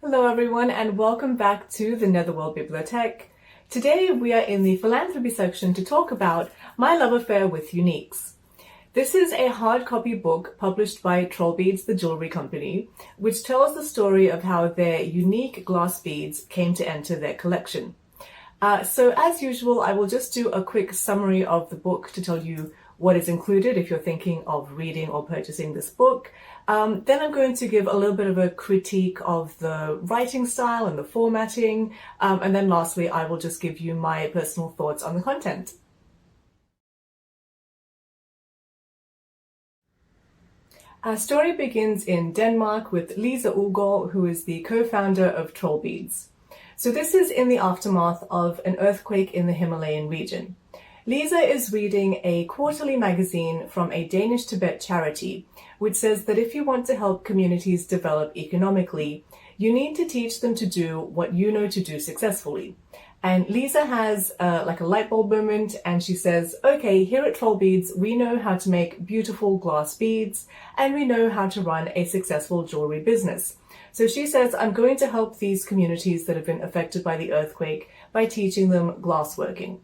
Hello everyone and welcome back to the Netherworld Bibliotek. Today we are in the Philanthropy section to talk about my love affair with Uniques. This is a hard copy book published by Trollbeads, the jewelry company, which tells the story of how their unique glass beads came to enter their collection. So as usual, I will just do a quick summary of the book to tell you what is included if you're thinking of reading or purchasing this book. Then I'm going to give a little bit of a critique of the writing style and the formatting. And then lastly, I will just give you my personal thoughts on the content. Our story begins in Denmark with Lisa Ugor, who is the co-founder of Trollbeads. So this is in the aftermath of an earthquake in the Himalayan region. Lisa is reading a quarterly magazine from a Danish Tibet charity, which says that if you want to help communities develop economically, you need to teach them to do what you know to do successfully. And Lisa has like a light bulb moment, and she says, okay, here at Trollbeads, we know how to make beautiful glass beads, and we know how to run a successful jewelry business. So she says, I'm going to help these communities that have been affected by the earthquake by teaching them glassworking.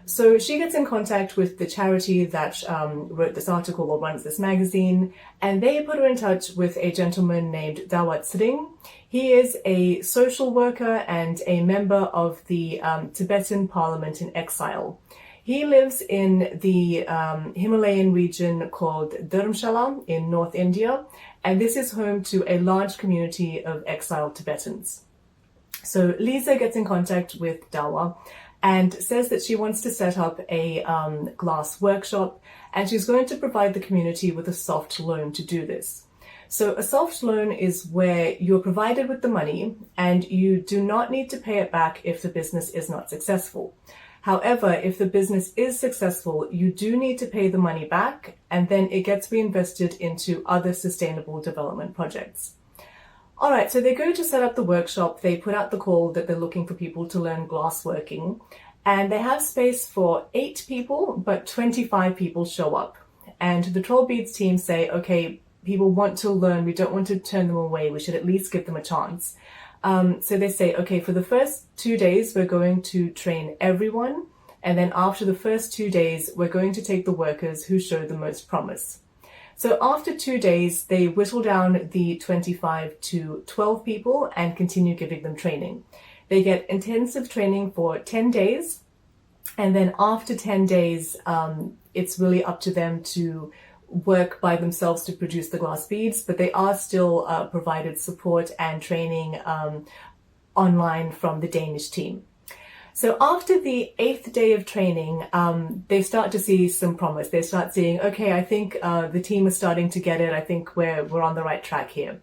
So she gets in contact with the charity that wrote this article or runs this magazine, and they put her in touch with a gentleman named Dawat Sring. He is a social worker and a member of the Tibetan Parliament in exile. He lives in the Himalayan region called Dharamshala in North India, and this is home to a large community of exiled Tibetans. So Lisa gets in contact with Dawa and says that she wants to set up a glass workshop, and she's going to provide the community with a soft loan to do this. So a soft loan is where you're provided with the money and you do not need to pay it back if the business is not successful. However, if the business is successful, you do need to pay the money back, and then it gets reinvested into other sustainable development projects. All right, so they go to set up the workshop. They put out the call that they're looking for people to learn glassworking, and they have space for 8 people, but 25 people show up. And the Trollbeads team say, okay, people want to learn. We don't want to turn them away. We should at least give them a chance. So they say, okay, for the first 2 days, we're going to train everyone. And then after the first 2 days, we're going to take the workers who show the most promise. So after 2 days, they whittle down the 25 to 12 people and continue giving them training. They get intensive training for 10 days. And then after 10 days, it's really up to them to work by themselves to produce the glass beads, but they are still provided support and training online from the Danish team. So after the 8th day of training, they start to see some promise. They start seeing, okay, I think the team is starting to get it. I think we're on the right track here.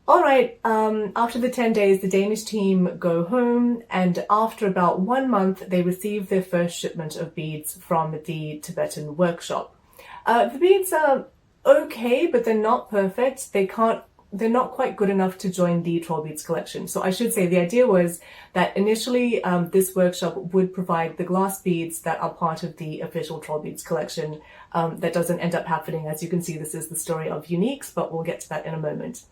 All right, after the 10 days, the Danish team go home, and after about 1 month, they receive their first shipment of beads from the Tibetan workshop. The beads are okay, but they're not perfect. They're not quite good enough to join the Trollbeads collection. So I should say the idea was that initially this workshop would provide the glass beads that are part of the official Trollbeads collection. That doesn't end up happening. As you can see, this is the story of Uniques, but we'll get to that in a moment.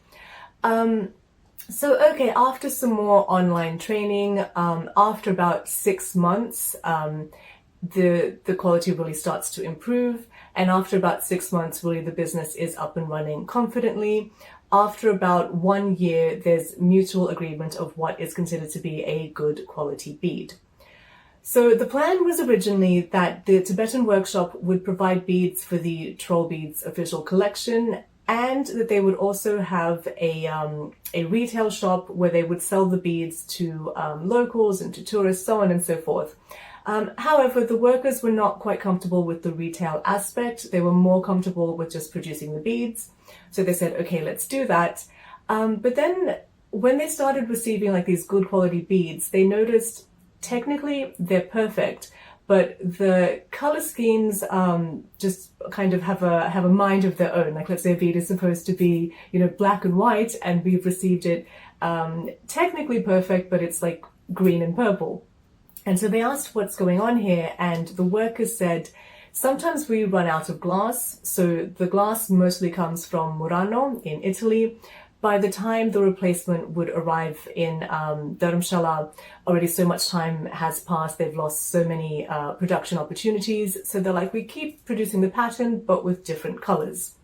So okay, after some more online training, after about 6 months, the quality really starts to improve. And after about 6 months, really the business is up and running confidently. After about 1 year, there's mutual agreement of what is considered to be a good quality bead. So the plan was originally that the Tibetan workshop would provide beads for the Trollbeads official collection, and that they would also have a retail shop where they would sell the beads to locals and to tourists, so on and so forth. However, the workers were not quite comfortable with the retail aspect. They were more comfortable with just producing the beads. So they said, okay, let's do that. But then when they started receiving like these good quality beads, they noticed technically they're perfect, but the color schemes just kind of have a mind of their own. Like, let's say a bead is supposed to be, black and white, and we've received it technically perfect, but it's like green and purple. And so they asked what's going on here, and the workers said, sometimes we run out of glass. So the glass mostly comes from Murano in Italy, by the time the replacement would arrive in Dharamshala, already so much time has passed, they've lost so many production opportunities, so they're like, we keep producing the pattern but with different colors.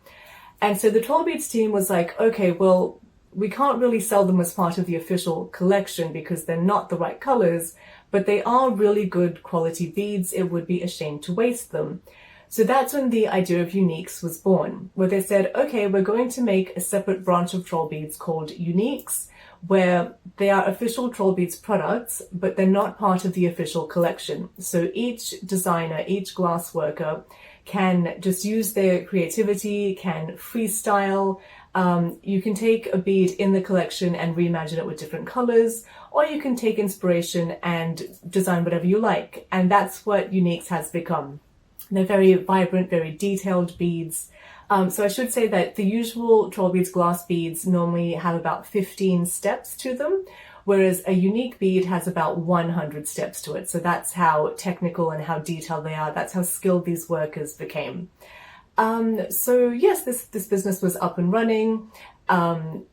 And so the Trollbeads team was like, okay, well, we can't really sell them as part of the official collection because they're not the right colors, but they are really good quality beads. It would be a shame to waste them. So that's when the idea of Uniques was born, where they said, okay, we're going to make a separate branch of Trollbeads called Uniques, where they are official Trollbeads products, but they're not part of the official collection. So each designer, each glass worker can just use their creativity, can freestyle. You can take a bead in the collection and reimagine it with different colors, or you can take inspiration and design whatever you like. And that's what Uniques has become. They're very vibrant, very detailed beads. So I should say that the usual Trollbeads glass beads normally have about 15 steps to them, whereas a unique bead has about 100 steps to it. So that's how technical and how detailed they are. That's how skilled these workers became. So yes, this business was up and running.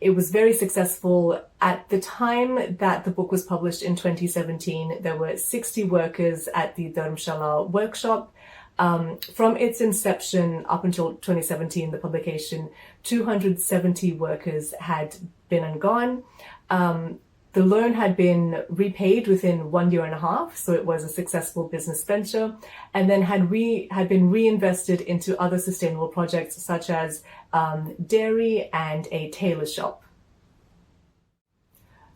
It was very successful. At the time that the book was published in 2017, there were 60 workers at the Dharamshala workshop. From its inception up until 2017, the publication, 270 workers had been and gone. The loan had been repaid within 1.5 years, so it was a successful business venture, and then had been reinvested into other sustainable projects such as dairy and a tailor shop.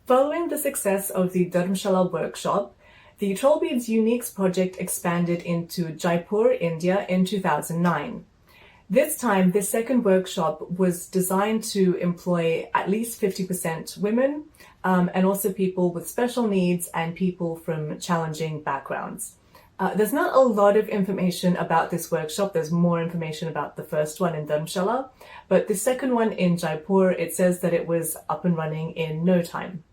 Following the success of the Dharamshala workshop, the Trollbeads Uniques project expanded into Jaipur, India in 2009. This time, this second workshop was designed to employ at least 50% women, and also people with special needs and people from challenging backgrounds. There's not a lot of information about this workshop. There's more information about the first one in Dharamshala, but the second one in Jaipur, it says that it was up and running in no time.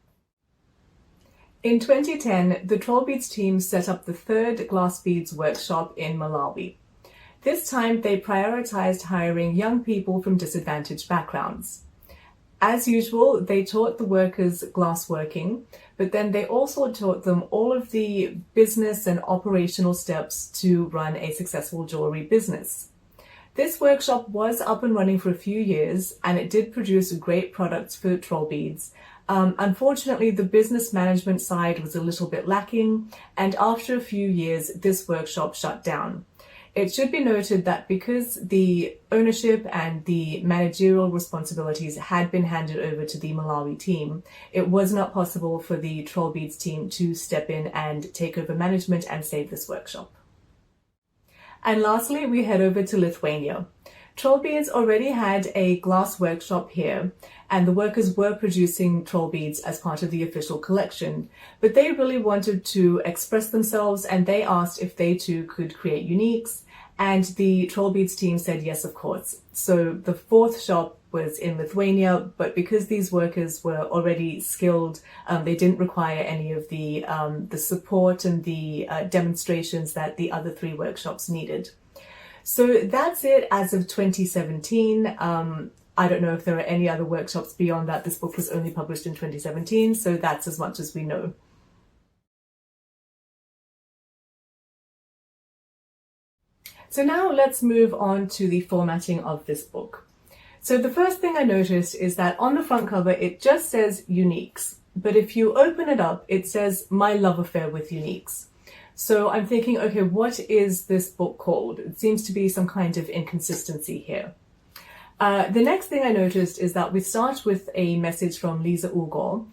In 2010, the Trollbeads team set up the third glass beads workshop in Malawi. This time, they prioritized hiring young people from disadvantaged backgrounds. As usual, they taught the workers glassworking, but then they also taught them all of the business and operational steps to run a successful jewelry business. This workshop was up and running for a few years, and it did produce great products for Trollbeads. Unfortunately, the business management side was a little bit lacking, and after a few years, this workshop shut down. It should be noted that because the ownership and the managerial responsibilities had been handed over to the Malawi team, it was not possible for the Trollbeads team to step in and take over management and save this workshop. And lastly, we head over to Lithuania. Trollbeads already had a glass workshop here, and the workers were producing Trollbeads as part of the official collection, but they really wanted to express themselves, and they asked if they too could create Uniques, and the Trollbeads team said yes, of course. So the fourth shop was in Lithuania, but because these workers were already skilled, they didn't require any of the support and the demonstrations that the other three workshops needed. So that's it as of 2017. I don't know if there are any other workshops beyond that. This book was only published in 2017, so that's as much as we know. So now let's move on to the formatting of this book. So the first thing I noticed is that on the front cover, it just says Uniques. But if you open it up, it says My Love Affair with Uniques. So I'm thinking, okay, what is this book called? It seems to be some kind of inconsistency here. The next thing I noticed is that we start with a message from Lisa Ugol,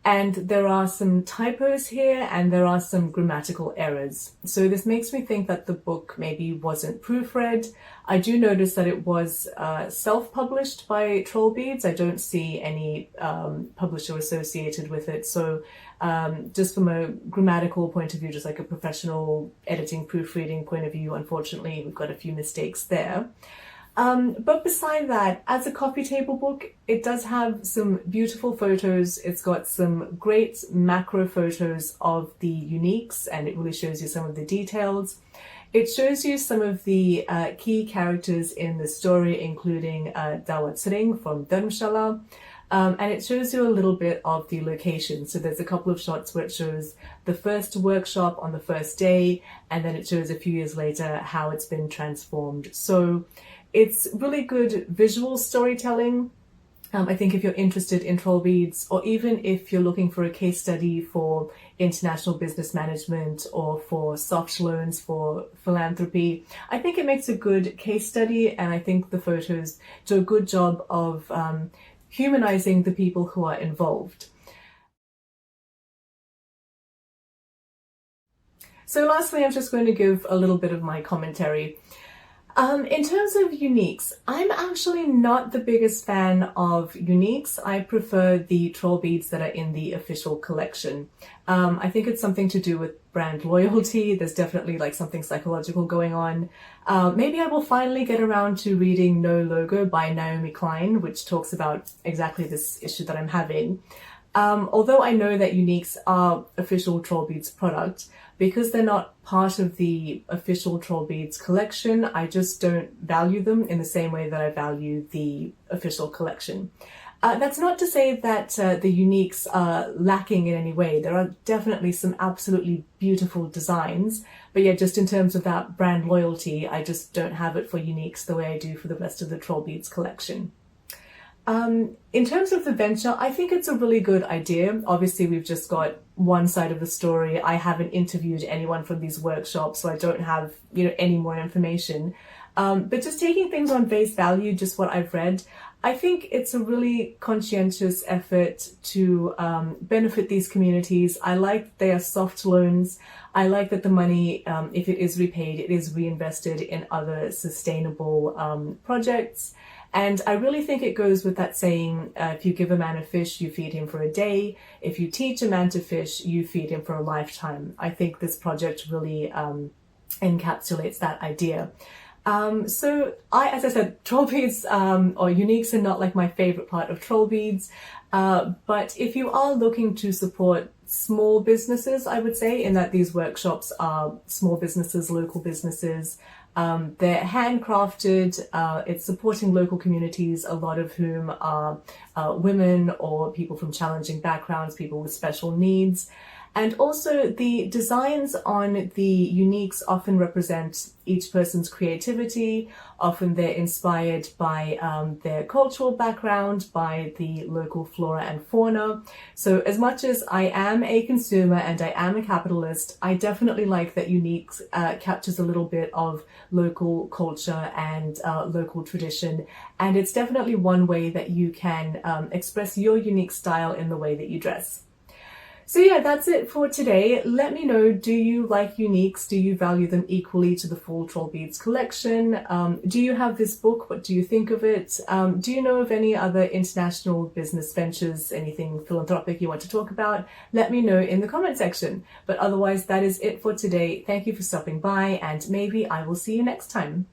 and there are some typos here and there are some grammatical errors. So this makes me think that the book maybe wasn't proofread. I do notice that it was self-published by Trollbeads. I don't see any publisher associated with it. So just from a grammatical point of view, just like a professional editing, proofreading point of view, unfortunately, we've got a few mistakes there. But beside that, as a coffee table book, it does have some beautiful photos. It's got some great macro photos of the Uniques, and it really shows you some of the details. It shows you some of the key characters in the story, including Dawat Sring from Dharamshala, and it shows you a little bit of the location. So there's a couple of shots where it shows the first workshop on the first day, and then it shows a few years later how it's been transformed. So it's really good visual storytelling. I think if you're interested in Trollbeads, or even if you're looking for a case study for international business management or for soft loans for philanthropy, I think it makes a good case study, and I think the photos do a good job of humanizing the people who are involved. So lastly, I'm just going to give a little bit of my commentary. In terms of uniques, I'm actually not the biggest fan of uniques. I prefer the Trollbeads that are in the official collection. I think it's something to do with brand loyalty. There's definitely like something psychological going on. Maybe I will finally get around to reading No Logo by Naomi Klein, which talks about exactly this issue that I'm having. Although I know that uniques are official Trollbeads product, because they're not part of the official Trollbeads collection, I just don't value them in the same way that I value the official collection. That's not to say that the uniques are lacking in any way. There are definitely some absolutely beautiful designs, but yeah, just in terms of that brand loyalty, I just don't have it for uniques the way I do for the rest of the Trollbeads collection. In terms of the venture, I think it's a really good idea. Obviously, we've just got one side of the story. I haven't interviewed anyone from these workshops, so I don't have, any more information. But just taking things on face value, just what I've read, I think it's a really conscientious effort to benefit these communities. I like they are soft loans. I like that the money, if it is repaid, it is reinvested in other sustainable projects. And I really think it goes with that saying, if you give a man a fish, you feed him for a day. If you teach a man to fish, you feed him for a lifetime. I think this project really encapsulates that idea. So as I said, Trollbeads or uniques are not like my favorite part of Trollbeads. But if you are looking to support small businesses, I would say, in that these workshops are small businesses, local businesses, they're handcrafted, it's supporting local communities, a lot of whom are women or people from challenging backgrounds, people with special needs. And also the designs on the uniques often represent each person's creativity. Often they're inspired by their cultural background, by the local flora and fauna. So as much as I am a consumer and I am a capitalist, I definitely like that uniques captures a little bit of local culture and local tradition. And it's definitely one way that you can express your unique style in the way that you dress. So yeah, that's it for today. Let me know, do you like uniques? Do you value them equally to the full Trollbeads collection? Do you have this book? What do you think of it? Do you know of any other international business ventures, anything philanthropic you want to talk about? Let me know in the comment section. But otherwise, that is it for today. Thank you for stopping by, and maybe I will see you next time.